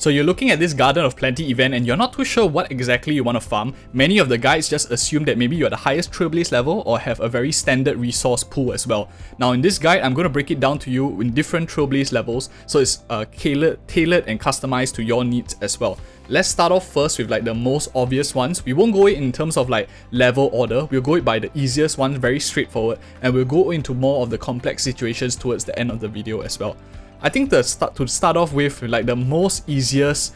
So you're looking at this Garden of Plenty event and you're not too sure what exactly you want to farm. Many of the guides just assume that maybe you're the highest Trailblaze level or have a very standard resource pool as well. Now in this guide, I'm going to break it down to you in different Trailblaze levels, so it's tailored and customized to your needs as well. Let's start off first with like the most obvious ones. We won't go in terms of like level order, we'll go it by the easiest one, very straightforward, and we'll go into more of the complex situations towards the end of the video as well. I think to start off with, like the most easiest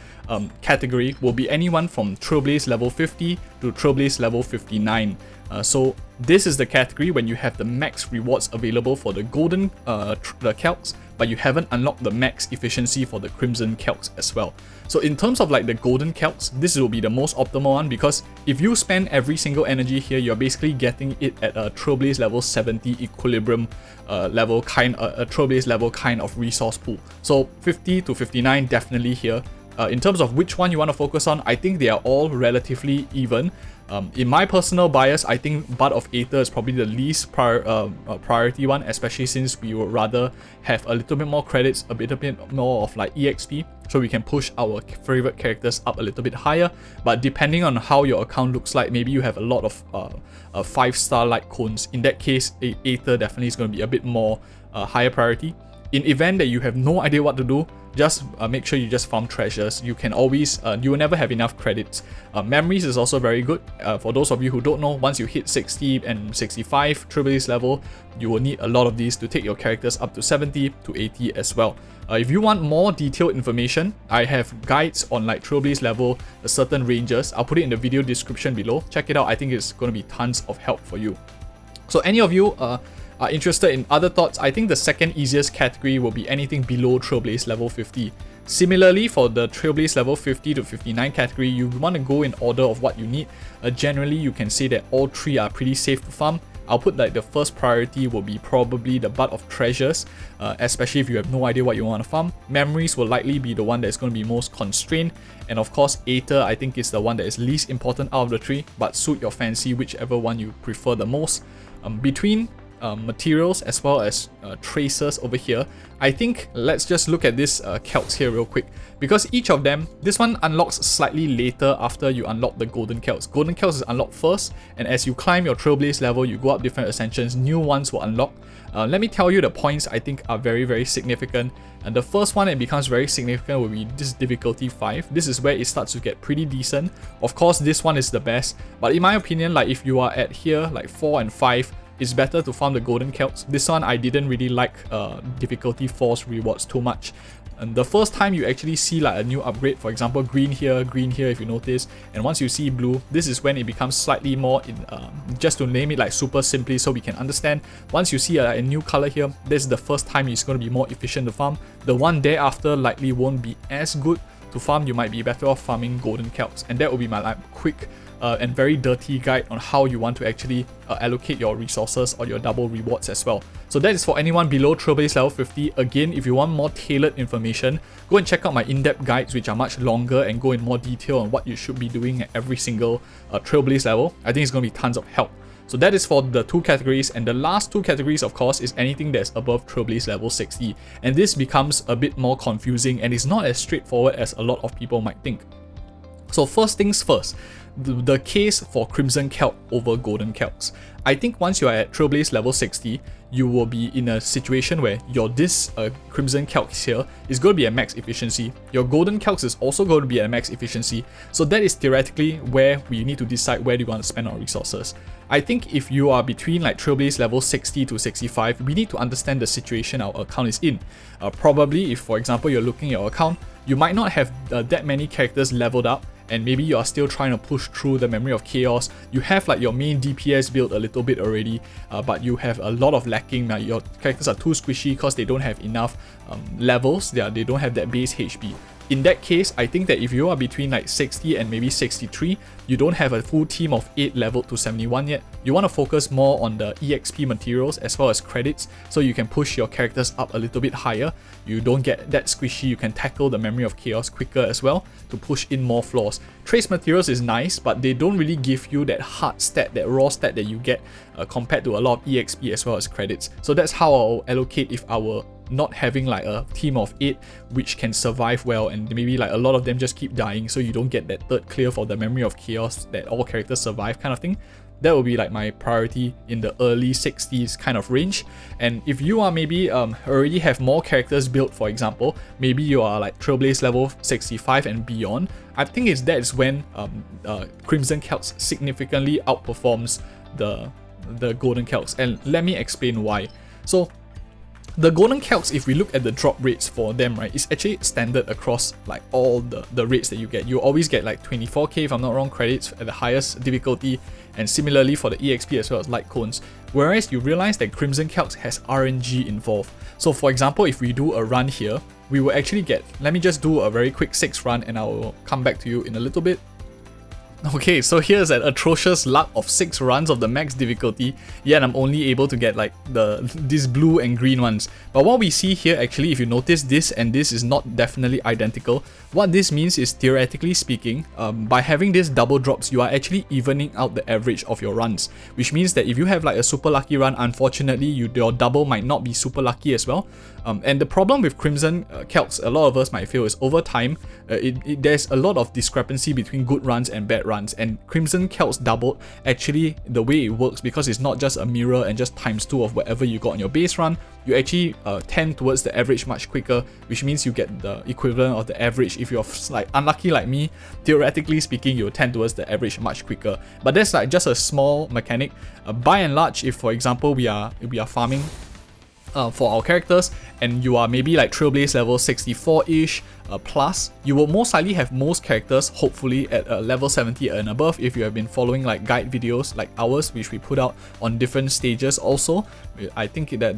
category will be anyone from Trailblaze level 50 to Trailblaze level 59. So this is the category when you have the max rewards available for the golden the Calyx, but you haven't unlocked the max efficiency for the crimson Calyx as well. So in terms of like the golden Calyx, this will be the most optimal one, because if you spend every single energy here, you're basically getting it at a Trailblaze level 70 equilibrium level kind, a Trailblaze level kind of resource pool. So 50 to 59 definitely here. In terms of which one you want to focus on, I think they are all relatively even. In my personal bias, I think Bud of Aether is probably the least priority one, especially since we would rather have a little bit more credits, a bit more of like EXP, so we can push our favorite characters up a little bit higher. But depending on how your account looks like, maybe you have a lot of 5-star light cones. In that case, Aether definitely is going to be a bit more higher priority. In event that you have no idea what to do, just make sure you just farm treasures. You can always, you will never have enough credits. Memories is also very good. For those of you who don't know, once you hit 60 and 65 Trailblaze level, you will need a lot of these to take your characters up to 70 to 80 as well. If you want more detailed information, I have guides on like Trailblaze level, certain ranges. I'll put it in the video description below. Check it out. I think it's going to be tons of help for you. So any of you are interested in other thoughts, I think the second easiest category will be anything below Trailblaze level 50. Similarly, for the Trailblaze level 50 to 59 category, you want to go in order of what you need. Generally, you can say that all three are pretty safe to farm. I'll put like the first priority will be probably the Bud of Treasures, especially if you have no idea what you want to farm. Memories will likely be the one that's going to be most constrained, and of course Aether I think is the one that is least important out of the three, but suit your fancy whichever one you prefer the most. Between materials as well as tracers over here, I think let's just look at this Calyx here real quick, because each of them, this one unlocks slightly later after you unlock the golden Calyx. Golden Calyx is unlocked first, and as you climb your Trailblaze level, you go up different ascensions, new ones will unlock. Let me tell you the points I think are very, very significant. And the first one that becomes very significant will be this difficulty 5. This is where it starts to get pretty decent. Of course, this one is the best, but in my opinion, like if you are at here like 4 and 5, it's better to farm the golden Calyx. This one I didn't really like difficulty 4's rewards too much. And the first time you actually see like a new upgrade, for example green here if you notice, and once you see blue, this is when it becomes slightly more in, just to name it like super simply so we can understand, once you see a new color here, this is the first time it's going to be more efficient to farm. The one thereafter likely won't be as good to farm. You might be better off farming golden Calyx, and that will be my like quick and very dirty guide on how you want to actually allocate your resources or your double rewards as well. So that is for anyone below Trailblaze level 50. Again, if you want more tailored information, go and check out my in-depth guides, which are much longer and go in more detail on what you should be doing at every single Trailblaze level. I think it's going to be tons of help. So that is for the two categories, and the last two categories of course is anything that's above Trailblaze level 60, and this becomes a bit more confusing and is not as straightforward as a lot of people might think. So first things first, the case for Crimson Calyx over Golden Calyx. I think once you are at Trailblaze level 60, you will be in a situation where your Crimson Calyx here is going to be at max efficiency. Your Golden Calyx is also going to be at max efficiency. So that is theoretically where we need to decide where do you want to spend our resources. I think if you are between like Trailblaze level 60 to 65, we need to understand the situation our account is in. Probably if for example you're looking at your account, you might not have that many characters leveled up, and maybe you are still trying to push through the Memory of Chaos. You have like your main DPS built a little bit already, but you have a lot of lacking. Your characters are too squishy because they don't have enough levels, they don't have that base HP. In that case, I think that if you are between like 60 and maybe 63, you don't have a full team of 8 leveled to 71 yet, you want to focus more on the EXP materials as well as credits, so you can push your characters up a little bit higher. You don't get that squishy, you can tackle the Memory of Chaos quicker as well to push in more flaws. Trace materials is nice, but they don't really give you that hard stat, that raw stat that you get compared to a lot of EXP as well as credits. So that's how I'll allocate if our not having like a team of 8 which can survive well, and maybe like a lot of them just keep dying, so you don't get that third clear for the memory of chaos that all characters survive kind of thing. That will be like my priority in the early 60s kind of range. And if you are maybe already have more characters built, for example, maybe you are like Trailblaze level 65 and beyond, I think that's when Crimson Calyx significantly outperforms the Golden Calyx, and let me explain why. So the Golden Calyx, if we look at the drop rates for them, right, it's actually standard across like all the rates that you get. You always get like 24k, if I'm not wrong, credits at the highest difficulty, and similarly for the EXP as well as light cones. Whereas you realize that Crimson Calyx has RNG involved. So for example, if we do a run here, we will actually get, let me just do a very quick 6 run and I will come back to you in a little bit. Okay, so here's an atrocious luck of 6 runs of the max difficulty, yet I'm only able to get like these blue and green ones. But what we see here, actually, if you notice, this and this is not definitely identical. What this means is, theoretically speaking, by having these double drops, you are actually evening out the average of your runs, which means that if you have like a super lucky run, unfortunately your double might not be super lucky as well. And the problem with Crimson Calyx, a lot of us might feel, is over time, there's a lot of discrepancy between good runs and bad runs, and Crimson Calyx doubled, actually the way it works, because it's not just a mirror and just ×2 of whatever you got on your base run, you actually tend towards the average much quicker, which means you get the equivalent of the average. If you're like unlucky like me, theoretically speaking, you'll tend towards the average much quicker. But that's like just a small mechanic. By and large, if for example we are farming for our characters, and you are maybe like Trailblaze level 64-ish plus, you will most likely have most characters hopefully at level 70 and above if you have been following like guide videos like ours, which we put out on different stages also. I think that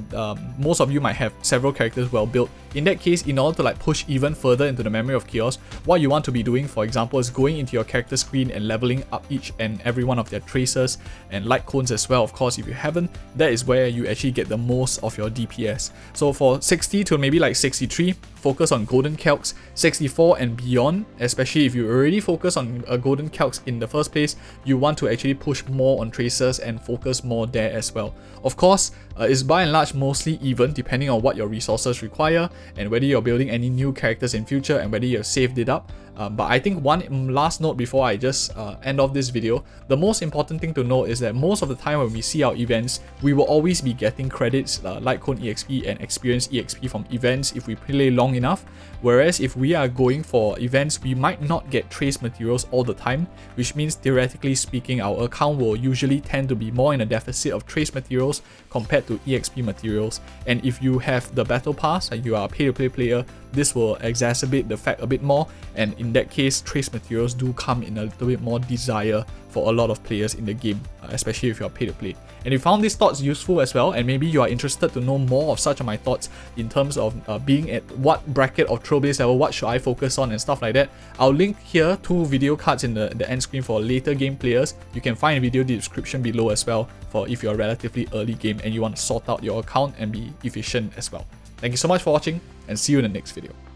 most of you might have several characters well built. In that case, in order to like push even further into the memory of chaos, what you want to be doing, for example, is going into your character screen and leveling up each and every one of their tracers and light cones as well. Of course, if you haven't, that is where you actually get the most of your DPS. So for 60 to maybe like 63, focus on Golden Calyx. 64 and beyond, especially if you already focus on a Golden Calyx in the first place, you want to actually push more on tracers and focus more there as well. Of course, it's by and large mostly even, depending on what your resources require and whether you're building any new characters in future and whether you've saved it up. But I think one last note before I just end off this video, the most important thing to note is that most of the time when we see our events, we will always be getting credits, light cone EXP and experience EXP from events if we play long enough. Whereas if we are going for events, we might not get trace materials all the time, which means theoretically speaking, our account will usually tend to be more in a deficit of trace materials compared to EXP materials. And if you have the battle pass and you are a pay-to-play player, this will exacerbate the fact a bit more, and in that case, trace materials do come in a little bit more desire for a lot of players in the game, especially if you are pay-to-play. And if you found these thoughts useful as well, and maybe you are interested to know more of such of my thoughts in terms of being at what bracket of Trailblaze level, what should I focus on and stuff like that, I'll link here 2 video cards in the end screen for later game players. You can find a video description below as well for if you're relatively early game and you want to sort out your account and be efficient as well. Thank you so much for watching, and see you in the next video.